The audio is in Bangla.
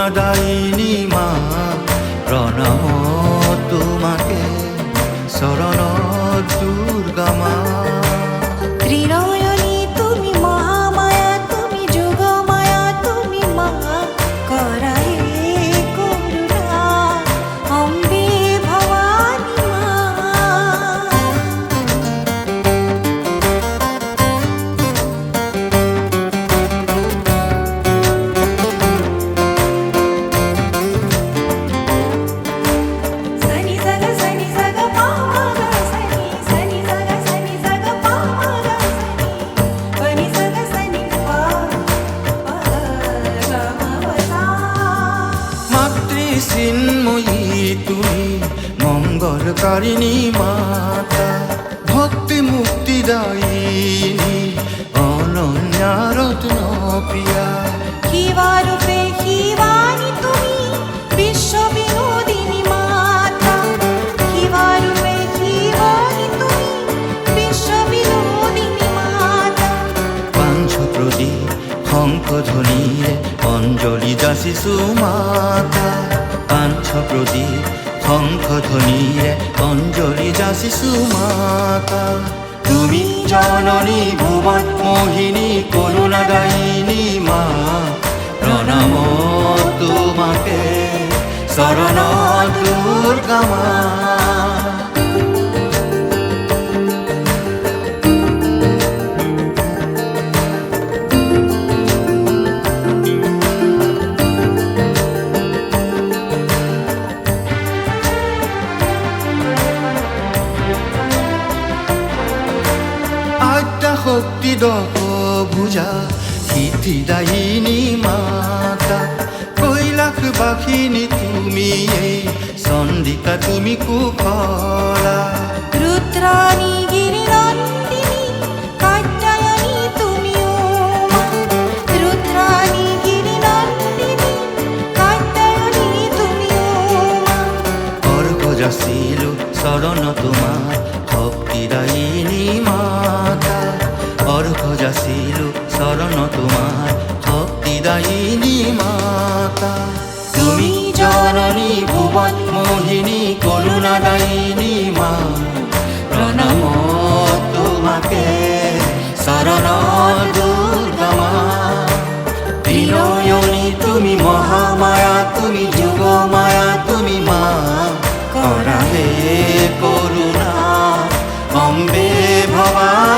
করুণাদায়িনী মা প্রণাম তোমাকে শরণ দুর্গা মা। ত্রিনয়নী তুমি মহামায়া, তুমি যোগমায়া, তুমি মা করায়ে করুণা অম্বে ভবানী মা। চিন্ময়ী তুমি মঙ্গলকারিণী মাতা, ভক্তি মুক্তিদায়িনী অনন্যা রত্ন প্রিয়া। শিবারূপে শিবানী তুমি বিশ্ব বিনোদিনী মাতা, শিবারূপে শিবানী তুমি বিশ্ব বিনোদিনী মাতা। পাঞ্চ প্রদীপ শঙ্খ ধ্বনিৰে অঞ্জলি যাচিছো মাতা, পাঞ্চ প্ৰদীপ শঙ্খ ধ্বনিৰে অঞ্জলি যাচিছো মাতা। তুমি জননী ভুৱন মোহিনী করুণাদায়িনী মা প্ৰণাম তোমাকে শৰণ দুৰ্গা মা। শক্তি দশ ভুজা সিদ্ধিদায়িনী মাতা, কৈলাসবাসিনী তুমি চন্দিকা তুমি কুশলা। রুদ্রাণী গিরিনন্দিনী কাত্যায়নী তুমি মা, রুদ্রাণী গিরিনন্দিনী কাত্যায়নী তুমি মা। অর্ঘ যাচিলো শরণ তোমার ভক্তিদায়িনী মাতা, অর্ঘ যাচিলো শরণ তোমার ভক্তিদায়িনী মাতা। তুমি জননী ভুৱন মোহিনী করুণাদায়িনী মা প্রণাম তোমাকে শরণ দুর্গা মা। ত্রিনয়নী তুমি মহামায়া, তুমি যোগমায়া, তুমি মা করাহে করুণা অম্বে ভবানী।